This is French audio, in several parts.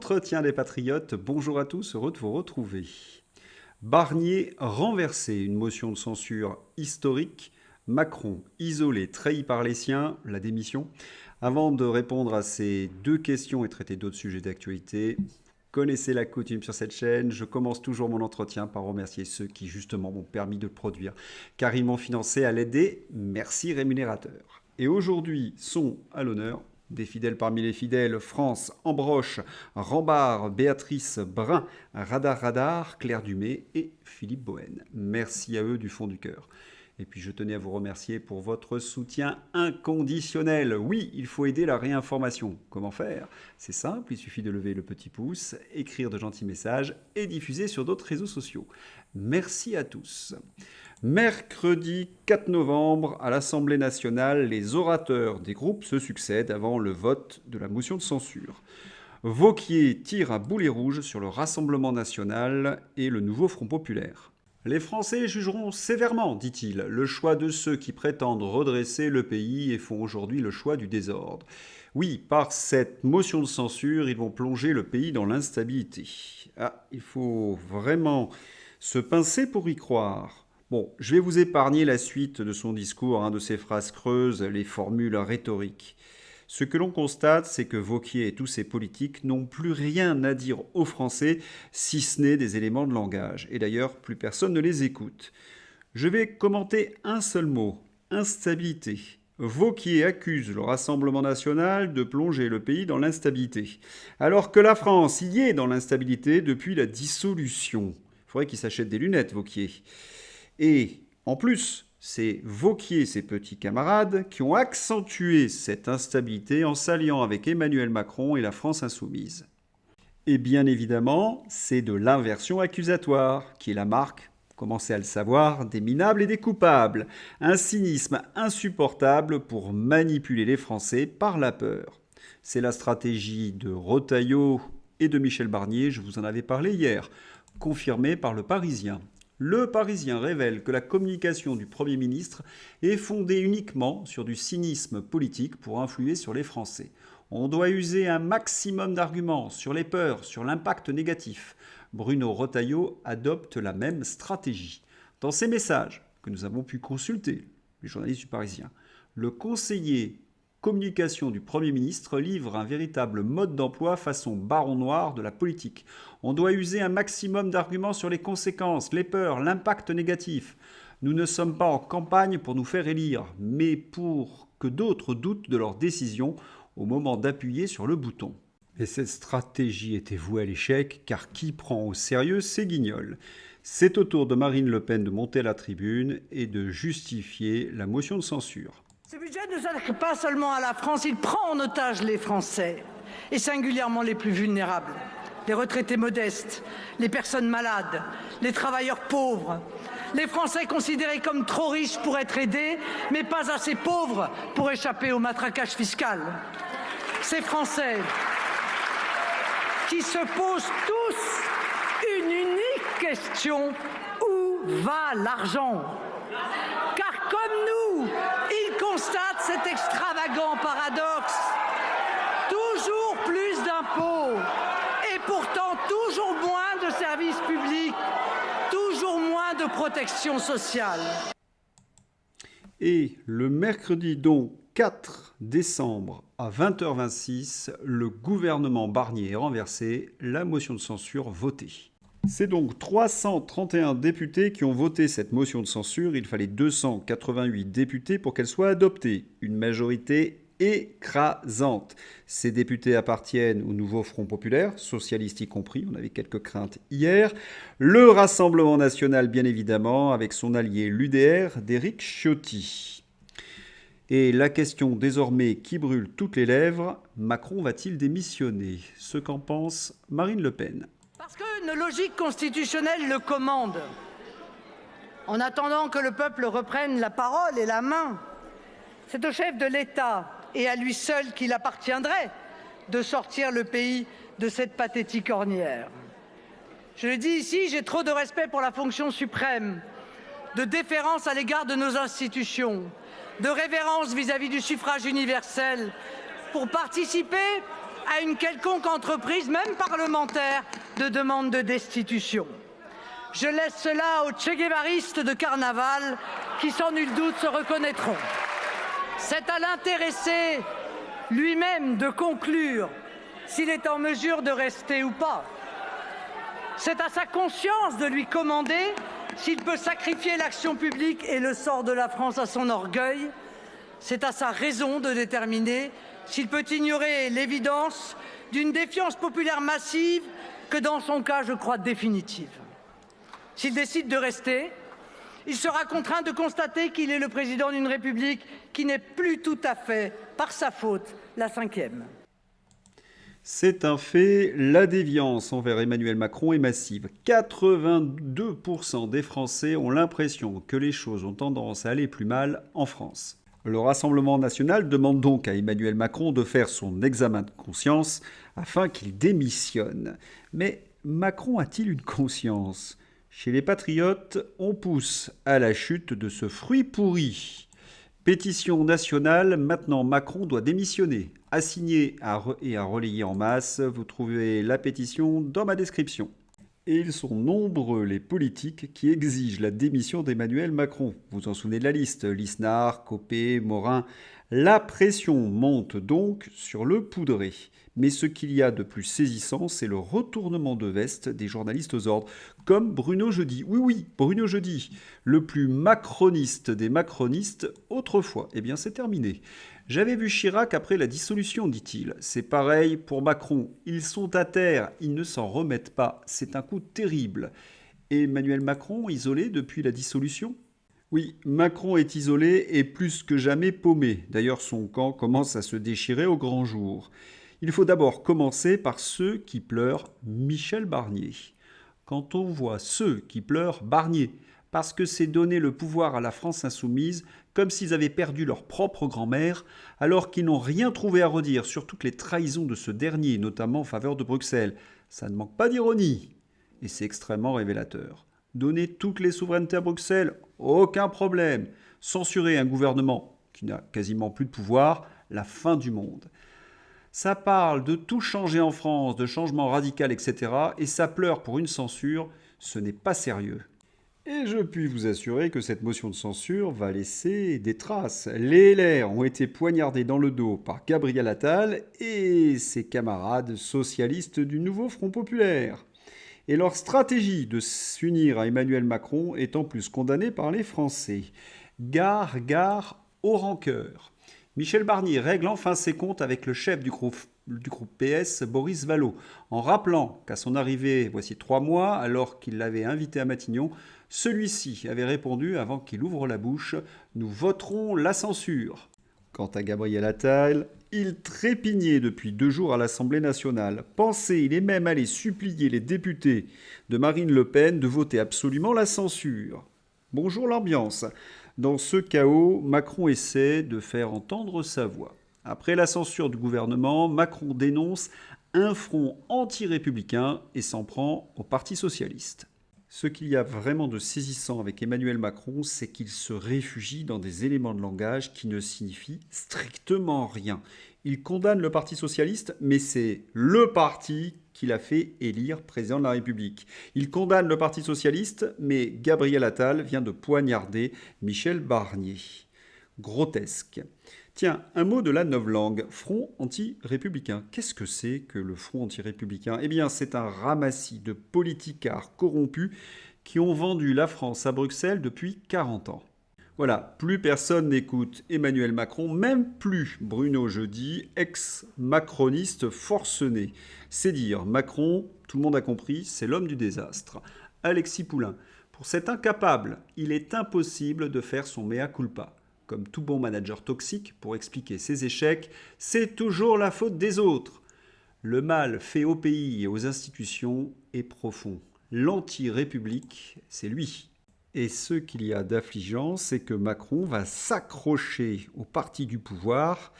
L'entretien des patriotes, bonjour à tous, heureux de vous retrouver. Barnier renversé, une motion de censure historique. Macron isolé, trahi par les siens, la démission. Avant de répondre à ces deux questions et traiter d'autres sujets d'actualité, connaissez la coutume sur cette chaîne, je commence toujours mon entretien par remercier ceux qui justement m'ont permis de le produire, car ils m'ont financé à l'aide des merci rémunérateurs. Et aujourd'hui sont à l'honneur des fidèles parmi les fidèles, France, Ambroche, Rambard, Béatrice Brun, Radar, Claire Dumay et Philippe Bohen. Merci à eux du fond du cœur. Et puis je tenais à vous remercier pour votre soutien inconditionnel. Oui, il faut aider la réinformation. Comment faire? C'est simple, il suffit de lever le petit pouce, écrire de gentils messages et diffuser sur d'autres réseaux sociaux. Merci à tous. Mercredi 4 novembre, à l'Assemblée nationale, les orateurs des groupes se succèdent avant le vote de la motion de censure. Wauquiez tire à boulet rouge sur le Rassemblement national et le nouveau Front populaire. Les Français jugeront sévèrement, dit-il, le choix de ceux qui prétendent redresser le pays et font aujourd'hui le choix du désordre. Oui, par cette motion de censure, ils vont plonger le pays dans l'instabilité. Ah, il faut vraiment se pincer pour y croire. Bon, je vais vous épargner la suite de son discours, de ses phrases creuses, les formules rhétoriques. Ce que l'on constate, c'est que Wauquiez et tous ses politiques n'ont plus rien à dire aux Français, si ce n'est des éléments de langage. Et d'ailleurs, plus personne ne les écoute. Je vais commenter un seul mot, instabilité. Wauquiez accuse le Rassemblement national de plonger le pays dans l'instabilité, alors que la France y est dans l'instabilité depuis la dissolution. Il faudrait qu'il s'achète des lunettes, Wauquiez. Et en plus, c'est Wauquiez et ses petits camarades qui ont accentué cette instabilité en s'alliant avec Emmanuel Macron et la France insoumise. Et bien évidemment, c'est de l'inversion accusatoire, qui est la marque, commencez à le savoir, des minables et des coupables. Un cynisme insupportable pour manipuler les Français par la peur. C'est la stratégie de Retailleau et de Michel Barnier, je vous en avais parlé hier, confirmée par Le Parisien. Le Parisien révèle que la communication du Premier ministre est fondée uniquement sur du cynisme politique pour influer sur les Français. On doit user un maximum d'arguments sur les peurs, sur l'impact négatif. Bruno Retailleau adopte la même stratégie. Dans ses messages que nous avons pu consulter, les journalistes du Parisien, le conseiller communication du Premier ministre livre un véritable mode d'emploi façon baron noir de la politique. On doit user un maximum d'arguments sur les conséquences, les peurs, l'impact négatif. Nous ne sommes pas en campagne pour nous faire élire, mais pour que d'autres doutent de leurs décisions au moment d'appuyer sur le bouton. Et cette stratégie était vouée à l'échec, car qui prend au sérieux ces guignols? C'est au tour de Marine Le Pen de monter à la tribune et de justifier la motion de censure. Ce budget ne s'attaque pas seulement à la France, il prend en otage les Français, et singulièrement les plus vulnérables, les retraités modestes, les personnes malades, les travailleurs pauvres, les Français considérés comme trop riches pour être aidés, mais pas assez pauvres pour échapper au matraquage fiscal. Ces Français qui se posent tous une unique question: où va l'argent? Car comme nous, ils constatent cet extravagant paradoxe. Toujours plus d'impôts et pourtant toujours moins de services publics, toujours moins de protection sociale. Et le mercredi donc 4 décembre à 20h26, le gouvernement Barnier est renversé, la motion de censure votée. C'est donc 331 députés qui ont voté cette motion de censure. Il fallait 288 députés pour qu'elle soit adoptée. Une majorité écrasante. Ces députés appartiennent au nouveau Front populaire, socialistes y compris, on avait quelques craintes hier. Le Rassemblement national, bien évidemment, avec son allié l'UDR d'Éric Ciotti. Et la question désormais qui brûle toutes les lèvres, Macron va-t-il démissionner? Ce qu'en pense Marine Le Pen. Parce qu'une logique constitutionnelle le commande. En attendant que le peuple reprenne la parole et la main, c'est au chef de l'État et à lui seul qu'il appartiendrait de sortir le pays de cette pathétique ornière. Je le dis ici, j'ai trop de respect pour la fonction suprême, de déférence à l'égard de nos institutions, de révérence vis-à-vis du suffrage universel pour participer à une quelconque entreprise, même parlementaire, de demande de destitution. Je laisse cela aux tchéguévaristes de carnaval qui, sans nul doute, se reconnaîtront. C'est à l'intéressé lui-même de conclure s'il est en mesure de rester ou pas. C'est à sa conscience de lui commander s'il peut sacrifier l'action publique et le sort de la France à son orgueil. C'est à sa raison de déterminer s'il peut ignorer l'évidence d'une défiance populaire massive que, dans son cas, je crois définitive. S'il décide de rester, il sera contraint de constater qu'il est le président d'une République qui n'est plus tout à fait, par sa faute, la cinquième. C'est un fait, la déviance envers Emmanuel Macron est massive. 82% des Français ont l'impression que les choses ont tendance à aller plus mal en France. Le Rassemblement national demande donc à Emmanuel Macron de faire son examen de conscience afin qu'il démissionne. Mais Macron a-t-il une conscience ? Chez les patriotes, on pousse à la chute de ce fruit pourri. Pétition nationale, maintenant Macron doit démissionner. À signer et à relayer en masse, vous trouvez la pétition dans ma description. Et ils sont nombreux les politiques qui exigent la démission d'Emmanuel Macron. Vous vous en souvenez de la liste, Lisnard, Copé, Morin. La pression monte donc sur le poudré. Mais ce qu'il y a de plus saisissant, c'est le retournement de veste des journalistes aux ordres, comme Bruno Jeudi. Oui, Bruno Jeudi, le plus macroniste des macronistes autrefois. Eh bien, c'est terminé. J'avais vu Chirac après la dissolution, dit-il. C'est pareil pour Macron. Ils sont à terre, ils ne s'en remettent pas. C'est un coup terrible. Et Emmanuel Macron, isolé depuis la dissolution ? Oui, Macron est isolé et plus que jamais paumé. D'ailleurs, son camp commence à se déchirer au grand jour. Il faut d'abord commencer par ceux qui pleurent Michel Barnier. Quand on voit ceux qui pleurent Barnier, parce que c'est donner le pouvoir à la France insoumise, comme s'ils avaient perdu leur propre grand-mère, alors qu'ils n'ont rien trouvé à redire sur toutes les trahisons de ce dernier, notamment en faveur de Bruxelles. Ça ne manque pas d'ironie. Et c'est extrêmement révélateur. Donner toutes les souverainetés à Bruxelles, aucun problème. Censurer un gouvernement qui n'a quasiment plus de pouvoir, la fin du monde. Ça parle de tout changer en France, de changement radical, etc. Et ça pleure pour une censure. Ce n'est pas sérieux. Et je puis vous assurer que cette motion de censure va laisser des traces. Les LR ont été poignardés dans le dos par Gabriel Attal et ses camarades socialistes du nouveau Front populaire. Et leur stratégie de s'unir à Emmanuel Macron est en plus condamnée par les Français. Gare aux rancœurs. Michel Barnier règle enfin ses comptes avec le chef du groupe PS, Boris Vallaud, en rappelant qu'à son arrivée, voici 3 mois, alors qu'il l'avait invité à Matignon, celui-ci avait répondu avant qu'il ouvre la bouche « Nous voterons la censure ». Quant à Gabriel Attal, il trépignait depuis 2 jours à l'Assemblée nationale. Pensez, il est même allé supplier les députés de Marine Le Pen de voter absolument la censure. Bonjour l'ambiance. Dans ce chaos, Macron essaie de faire entendre sa voix. Après la censure du gouvernement, Macron dénonce un front anti-républicain et s'en prend au Parti socialiste. Ce qu'il y a vraiment de saisissant avec Emmanuel Macron, c'est qu'il se réfugie dans des éléments de langage qui ne signifient strictement rien. Il condamne le Parti socialiste, mais c'est le parti qui l'a fait élire président de la République. Il condamne le Parti socialiste, mais Gabriel Attal vient de poignarder Michel Barnier. Grotesque. Tiens, un mot de la novlangue, front anti-républicain. Qu'est-ce que c'est que le front anti-républicain ? Eh bien, c'est un ramassis de politicards corrompus qui ont vendu la France à Bruxelles depuis 40 ans. Voilà, plus personne n'écoute Emmanuel Macron, même plus Bruno Jeudi, ex-macroniste forcené. C'est dire, Macron, tout le monde a compris, c'est l'homme du désastre. Alexis Poulain, pour cet incapable, il est impossible de faire son mea culpa. Comme tout bon manager toxique, pour expliquer ses échecs, c'est toujours la faute des autres. Le mal fait au pays et aux institutions est profond. L'anti-république, c'est lui. Et ce qu'il y a d'affligeant, c'est que Macron va s'accrocher au parti du pouvoir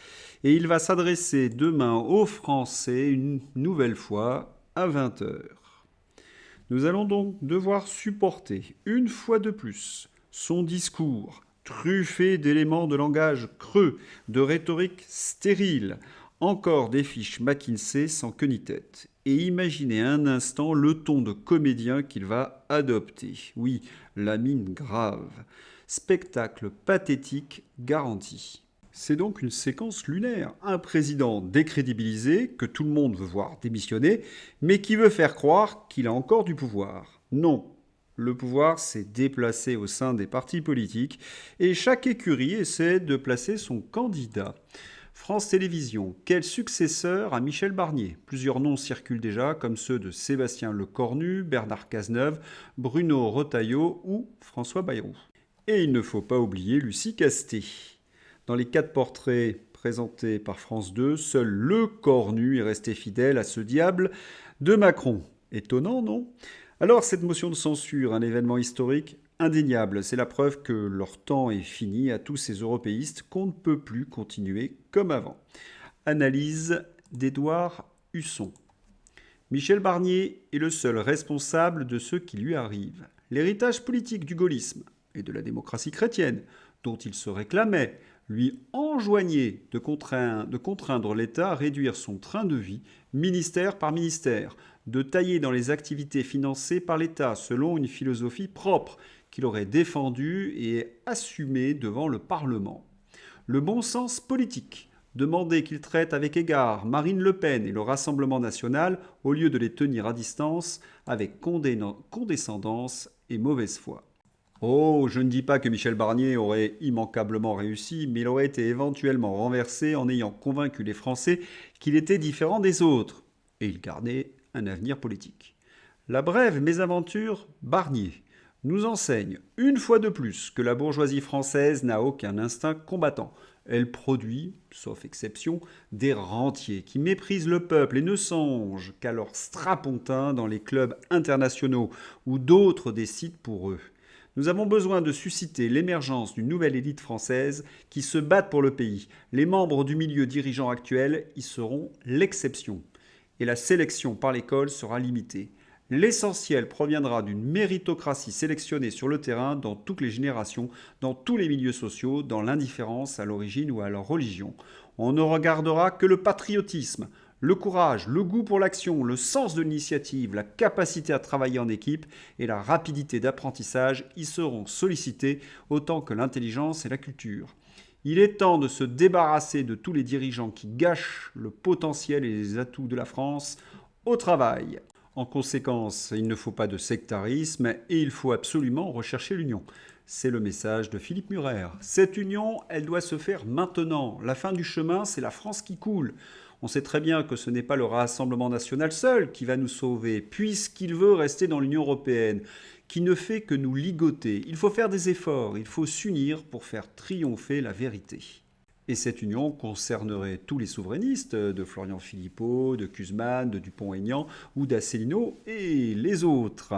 et il va s'adresser demain aux Français une nouvelle fois à 20h. Nous allons donc devoir supporter, une fois de plus, son discours truffé d'éléments de langage creux, de rhétorique stérile, Encore des fiches McKinsey sans queue ni tête. Et imaginez un instant le ton de comédien qu'il va adopter. Oui, la mine grave. Spectacle pathétique garanti. C'est donc une séquence lunaire. Un président décrédibilisé, que tout le monde veut voir démissionner, mais qui veut faire croire qu'il a encore du pouvoir. Non. Le pouvoir s'est déplacé au sein des partis politiques et chaque écurie essaie de placer son candidat. France Télévisions, quel successeur à Michel Barnier? Plusieurs noms circulent déjà, comme ceux de Sébastien Lecornu, Bernard Cazeneuve, Bruno Retailleau ou François Bayrou. Et il ne faut pas oublier Lucie Casté. Dans les 4 portraits présentés par France 2, seul Lecornu est resté fidèle à ce diable de Macron. Étonnant, non? Alors, cette motion de censure, un événement historique indéniable, c'est la preuve que leur temps est fini à tous ces européistes qu'on ne peut plus continuer comme avant. Analyse d'Édouard Husson. Michel Barnier est le seul responsable de ce qui lui arrive. L'héritage politique du gaullisme et de la démocratie chrétienne, dont il se réclamait, lui enjoignait de contraindre l'État à réduire son train de vie, ministère par ministère, de tailler dans les activités financées par l'État selon une philosophie propre qu'il aurait défendue et assumée devant le Parlement. Le bon sens politique demandait qu'il traite avec égard Marine Le Pen et le Rassemblement national au lieu de les tenir à distance avec condescendance et mauvaise foi. Oh, je ne dis pas que Michel Barnier aurait immanquablement réussi, mais il aurait été éventuellement renversé en ayant convaincu les Français qu'il était différent des autres. Et il gardait un avenir politique. La brève mésaventure Barnier nous enseigne une fois de plus que la bourgeoisie française n'a aucun instinct combattant. Elle produit, sauf exception, des rentiers qui méprisent le peuple et ne songent qu'à leurs strapontins dans les clubs internationaux où d'autres décident pour eux. Nous avons besoin de susciter l'émergence d'une nouvelle élite française qui se batte pour le pays. Les membres du milieu dirigeant actuel y seront l'exception. Et la sélection par l'école sera limitée. L'essentiel proviendra d'une méritocratie sélectionnée sur le terrain dans toutes les générations, dans tous les milieux sociaux, dans l'indifférence à l'origine ou à leur religion. On ne regardera que le patriotisme, le courage, le goût pour l'action, le sens de l'initiative, la capacité à travailler en équipe et la rapidité d'apprentissage y seront sollicités autant que l'intelligence et la culture. Il est temps de se débarrasser de tous les dirigeants qui gâchent le potentiel et les atouts de la France au travail. En conséquence, il ne faut pas de sectarisme et il faut absolument rechercher l'union. C'est le message de Philippe Murer. Cette union, elle doit se faire maintenant. La fin du chemin, c'est la France qui coule. On sait très bien que ce n'est pas le Rassemblement national seul qui va nous sauver, puisqu'il veut rester dans l'Union européenne, qui ne fait que nous ligoter. Il faut faire des efforts, il faut s'unir pour faire triompher la vérité. Et cette union concernerait tous les souverainistes, de Florian Philippot, de Kuzman, de Dupont-Aignan ou d'Asselineau et les autres.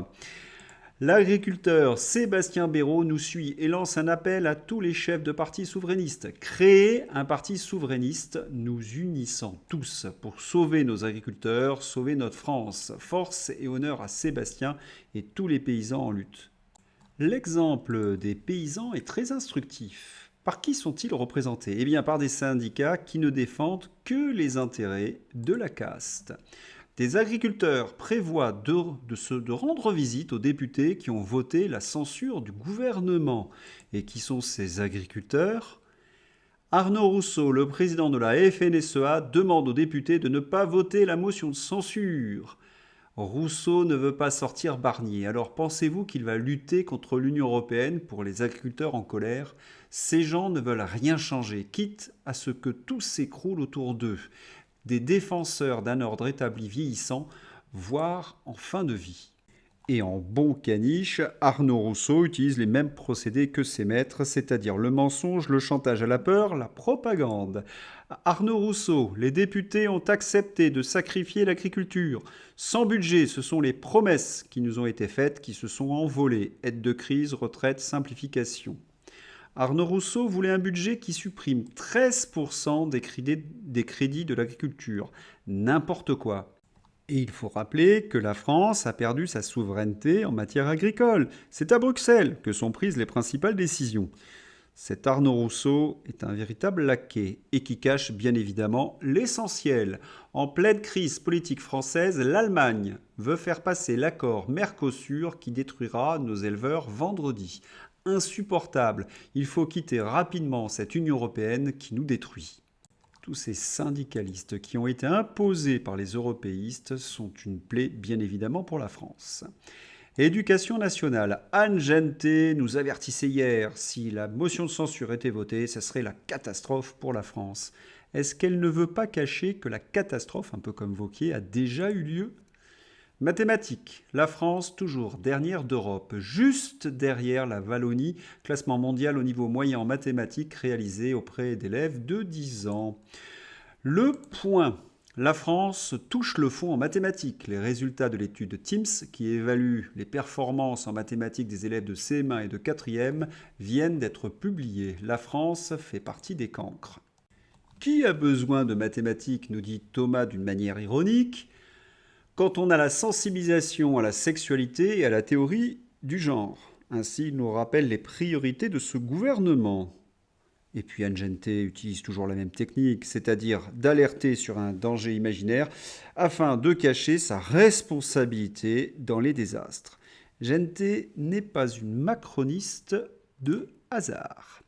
L'agriculteur Sébastien Béraud nous suit et lance un appel à tous les chefs de partis souverainistes. Créer un parti souverainiste nous unissant tous pour sauver nos agriculteurs, sauver notre France. Force et honneur à Sébastien et tous les paysans en lutte. L'exemple des paysans est très instructif. Par qui sont-ils représentés? Eh bien, par des syndicats qui ne défendent que les intérêts de la caste. Des agriculteurs prévoient de rendre visite aux députés qui ont voté la censure du gouvernement. Et qui sont ces agriculteurs? Arnaud Rousseau, le président de la FNSEA, demande aux députés de ne pas voter la motion de censure. Rousseau ne veut pas sortir Barnier, alors pensez-vous qu'il va lutter contre l'Union européenne pour les agriculteurs en colère? Ces gens ne veulent rien changer, quitte à ce que tout s'écroule autour d'eux. Des défenseurs d'un ordre établi vieillissant, voire en fin de vie. Et en bon caniche, Arnaud Rousseau utilise les mêmes procédés que ses maîtres, c'est-à-dire le mensonge, le chantage à la peur, la propagande. Arnaud Rousseau, les députés ont accepté de sacrifier l'agriculture. Sans budget, ce sont les promesses qui nous ont été faites qui se sont envolées. Aide de crise, retraite, simplification. Arnaud Rousseau voulait un budget qui supprime 13% des crédits de l'agriculture. N'importe quoi. Et il faut rappeler que la France a perdu sa souveraineté en matière agricole. C'est à Bruxelles que sont prises les principales décisions. Cet Arnaud Rousseau est un véritable laquais et qui cache bien évidemment l'essentiel. En pleine crise politique française, l'Allemagne veut faire passer l'accord Mercosur qui détruira nos éleveurs vendredi. Insupportable, il faut quitter rapidement cette Union européenne qui nous détruit. Tous ces syndicalistes qui ont été imposés par les européistes sont une plaie bien évidemment pour la France. Éducation nationale. Anne Genté nous avertissait hier, si la motion de censure était votée, ce serait la catastrophe pour la France. Est-ce qu'elle ne veut pas cacher que la catastrophe, un peu comme Wauquiez, a déjà eu lieu ? Mathématiques. La France, toujours dernière d'Europe, juste derrière la Wallonie, classement mondial au niveau moyen en mathématiques réalisé auprès d'élèves de 10 ans. Le point. La France touche le fond en mathématiques. Les résultats de l'étude TIMSS, qui évalue les performances en mathématiques des élèves de CM1 et de 4e, viennent d'être publiés. La France fait partie des cancres. Qui a besoin de mathématiques, nous dit Thomas d'une manière ironique, quand on a la sensibilisation à la sexualité et à la théorie du genre. Ainsi, il nous rappelle les priorités de ce gouvernement. Et puis Anne Genté utilise toujours la même technique, c'est-à-dire d'alerter sur un danger imaginaire afin de cacher sa responsabilité dans les désastres. Genté n'est pas une macroniste de hasard.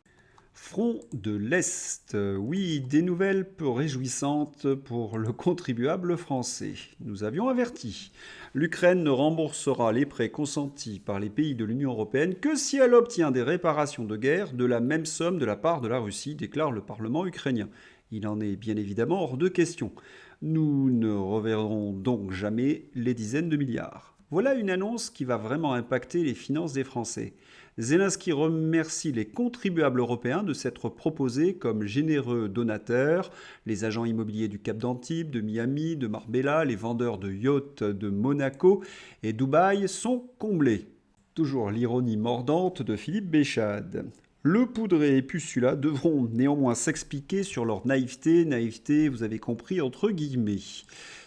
Front de l'Est, oui, des nouvelles peu réjouissantes pour le contribuable français. Nous avions averti. L'Ukraine ne remboursera les prêts consentis par les pays de l'Union européenne que si elle obtient des réparations de guerre de la même somme de la part de la Russie, déclare le Parlement ukrainien. Il en est bien évidemment hors de question. Nous ne reverrons donc jamais les dizaines de milliards. Voilà une annonce qui va vraiment impacter les finances des Français. Zelensky remercie les contribuables européens de s'être proposés comme généreux donateurs. Les agents immobiliers du Cap d'Antibes, de Miami, de Marbella, les vendeurs de yachts de Monaco et Dubaï sont comblés. Toujours l'ironie mordante de Philippe Béchade. Le Poudré et Pucula devront néanmoins s'expliquer sur leur naïveté, vous avez compris, entre guillemets.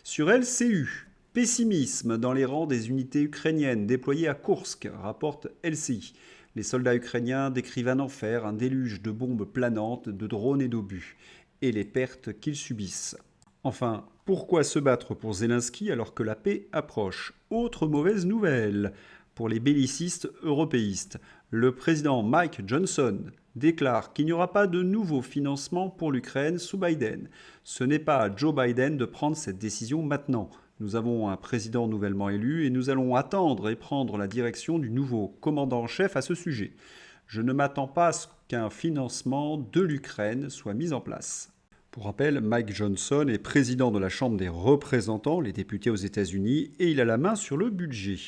Sur LCU, pessimisme dans les rangs des unités ukrainiennes déployées à Koursk, rapporte LCI. Les soldats ukrainiens décrivent un enfer, un déluge de bombes planantes, de drones et d'obus, et les pertes qu'ils subissent. Enfin, pourquoi se battre pour Zelensky alors que la paix approche ? Autre mauvaise nouvelle pour les bellicistes européistes. Le président Mike Johnson déclare qu'il n'y aura pas de nouveau financement pour l'Ukraine sous Biden. Ce n'est pas à Joe Biden de prendre cette décision maintenant. Nous avons un président nouvellement élu et nous allons attendre et prendre la direction du nouveau commandant en chef à ce sujet. Je ne m'attends pas à ce qu'un financement de l'Ukraine soit mis en place. Pour rappel, Mike Johnson est président de la Chambre des représentants, les députés aux États-Unis, et il a la main sur le budget.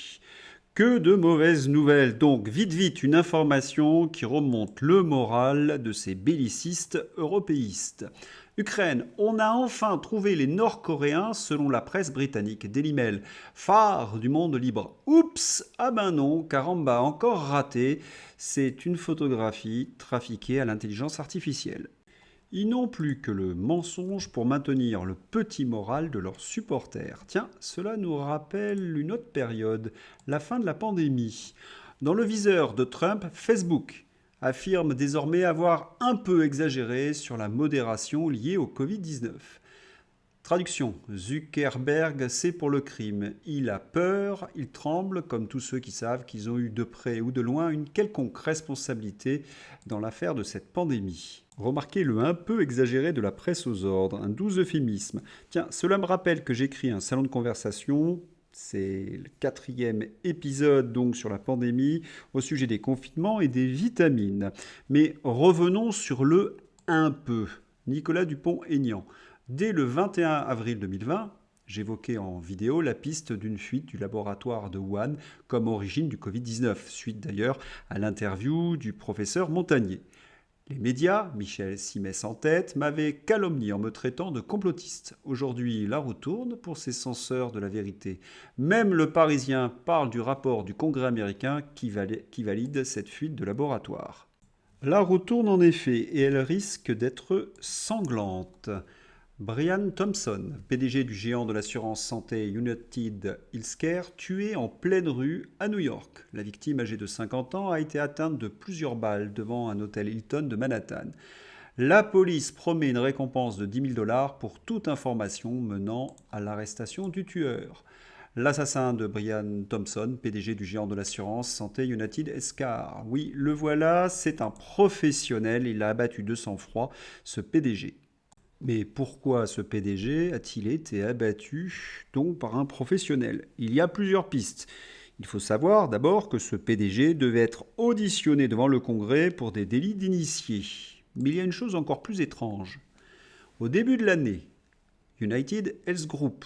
Que de mauvaises nouvelles. Donc, vite, une information qui remonte le moral de ces bellicistes européistes. Ukraine, on a enfin trouvé les Nord-Coréens selon la presse britannique. Daily Mail, phare du monde libre. Oups, ah ben non, caramba, encore raté. C'est une photographie trafiquée à l'intelligence artificielle. Ils n'ont plus que le mensonge pour maintenir le petit moral de leurs supporters. Tiens, cela nous rappelle une autre période, la fin de la pandémie. Dans le viseur de Trump, Facebook affirme désormais avoir un peu exagéré sur la modération liée au Covid-19. Traduction, Zuckerberg, c'est pour le crime. Il a peur, il tremble, comme tous ceux qui savent qu'ils ont eu de près ou de loin une quelconque responsabilité dans l'affaire de cette pandémie. Remarquez le un peu exagéré de la presse aux ordres, un doux euphémisme. Tiens, cela me rappelle que j'écris un salon de conversation, c'est le 4e épisode donc sur la pandémie, au sujet des confinements et des vitamines. Mais revenons sur le un peu. Nicolas Dupont-Aignan. Dès le 21 avril 2020, j'évoquais en vidéo la piste d'une fuite du laboratoire de Wuhan comme origine du Covid-19, suite d'ailleurs à l'interview du professeur Montagnier. Les médias, Michel Simès en tête, m'avaient calomnié en me traitant de complotiste. Aujourd'hui, la roue tourne pour ces censeurs de la vérité. Même le Parisien parle du rapport du Congrès américain qui valide cette fuite de laboratoire. La roue tourne en effet et elle risque d'être sanglante. Brian Thompson, PDG du géant de l'assurance santé United Healthcare, tué en pleine rue à New York. La victime, âgée de 50 ans, a été atteinte de plusieurs balles devant un hôtel Hilton de Manhattan. La police promet une récompense de 10 000 $ pour toute information menant à l'arrestation du tueur. L'assassin de Brian Thompson, PDG du géant de l'assurance santé United Healthcare. Oui, le voilà, c'est un professionnel, il a abattu de sang-froid ce PDG. Mais pourquoi ce PDG a-t-il été abattu donc par un professionnel? Il y a plusieurs pistes. Il faut savoir d'abord que ce PDG devait être auditionné devant le Congrès pour des délits d'initié. Mais il y a une chose encore plus étrange. Au début de l'année, United Health Group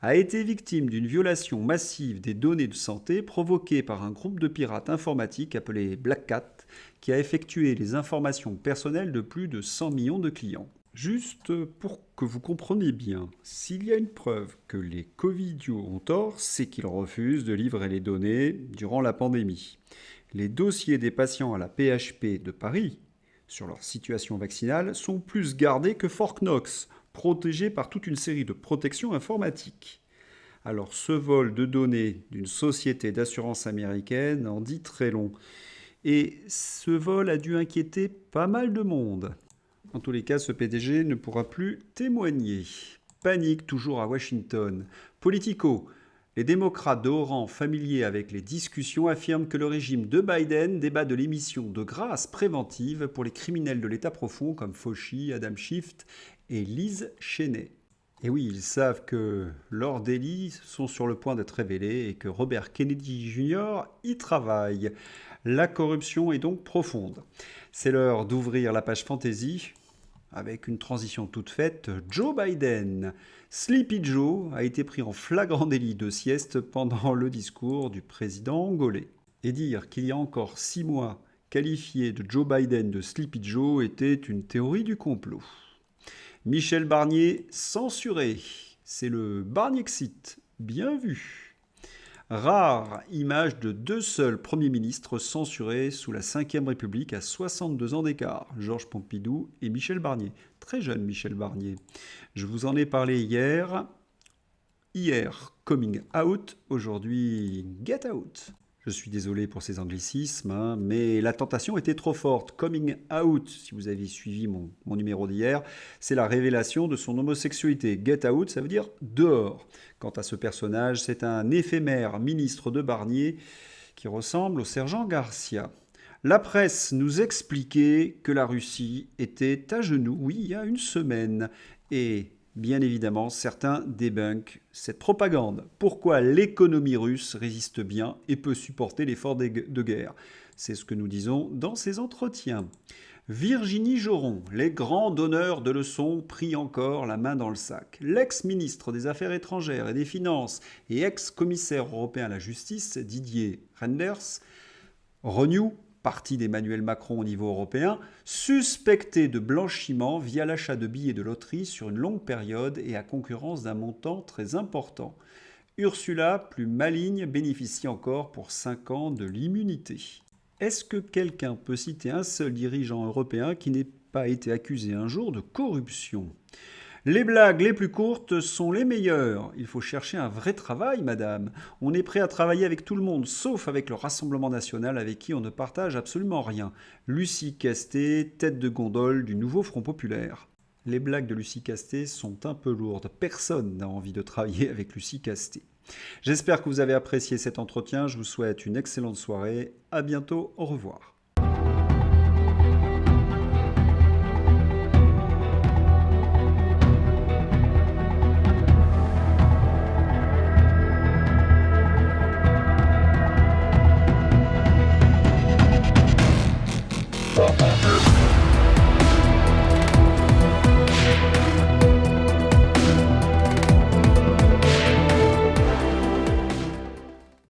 a été victime d'une violation massive des données de santé provoquée par un groupe de pirates informatiques appelé Black Cat qui a effectué les informations personnelles de plus de 100 millions de clients. Juste pour que vous compreniez bien, s'il y a une preuve que les covidios ont tort, c'est qu'ils refusent de livrer les données durant la pandémie. Les dossiers des patients à la PHP de Paris sur leur situation vaccinale sont plus gardés que Fort Knox, protégés par toute une série de protections informatiques. Alors ce vol de données d'une société d'assurance américaine en dit très long. Et ce vol a dû inquiéter pas mal de monde. En tous les cas, ce PDG ne pourra plus témoigner. Panique toujours à Washington. Politico. Les démocrates de haut rang familiers avec les discussions affirment que le régime de Biden débat de l'émission de grâce préventive pour les criminels de l'État profond comme Fauci, Adam Schiff et Liz Cheney. Et oui, ils savent que leurs délits sont sur le point d'être révélés et que Robert Kennedy Jr. y travaille. La corruption est donc profonde. C'est l'heure d'ouvrir la page fantasy avec une transition toute faite. Joe Biden. Sleepy Joe a été pris en flagrant délit de sieste pendant le discours du président angolais. Et dire qu'il y a encore 6 mois, qualifier de Joe Biden de Sleepy Joe était une théorie du complot. Michel Barnier censuré. C'est le Barniexit. Bien vu. Rare image de 2 seuls premiers ministres censurés sous la Ve République à 62 ans d'écart, Georges Pompidou et Michel Barnier. Très jeune Michel Barnier. Je vous en ai parlé hier. Hier, coming out, aujourd'hui, get out. Je suis désolé pour ces anglicismes, mais la tentation était trop forte. Coming out, si vous avez suivi mon numéro d'hier, c'est la révélation de son homosexualité. Get out, ça veut dire dehors. Quant à ce personnage, c'est un éphémère ministre de Barnier qui ressemble au sergent Garcia. La presse nous expliquait que la Russie était à genoux, oui, il y a une semaine. Et bien évidemment, certains débunkent cette propagande. Pourquoi l'économie russe résiste bien et peut supporter l'effort de guerre? C'est ce que nous disons dans ces entretiens. Virginie Joron, les grands donneurs de leçons, pris encore la main dans le sac. L'ex-ministre des Affaires étrangères et des Finances et ex-commissaire européen à la justice, Didier Reynders, Renew, parti d'Emmanuel Macron au niveau européen, suspecté de blanchiment via l'achat de billets de loterie sur une longue période et à concurrence d'un montant très important. Ursula, plus maligne, bénéficie encore pour 5 ans de l'immunité. Est-ce que quelqu'un peut citer un seul dirigeant européen qui n'ait pas été accusé un jour de corruption ? Les blagues les plus courtes sont les meilleures. Il faut chercher un vrai travail, madame. On est prêt à travailler avec tout le monde, sauf avec le Rassemblement national avec qui on ne partage absolument rien. Lucie Castet, tête de gondole du nouveau Front populaire. Les blagues de Lucie Castet sont un peu lourdes. Personne n'a envie de travailler avec Lucie Castet. J'espère que vous avez apprécié cet entretien. Je vous souhaite une excellente soirée. À bientôt. Au revoir.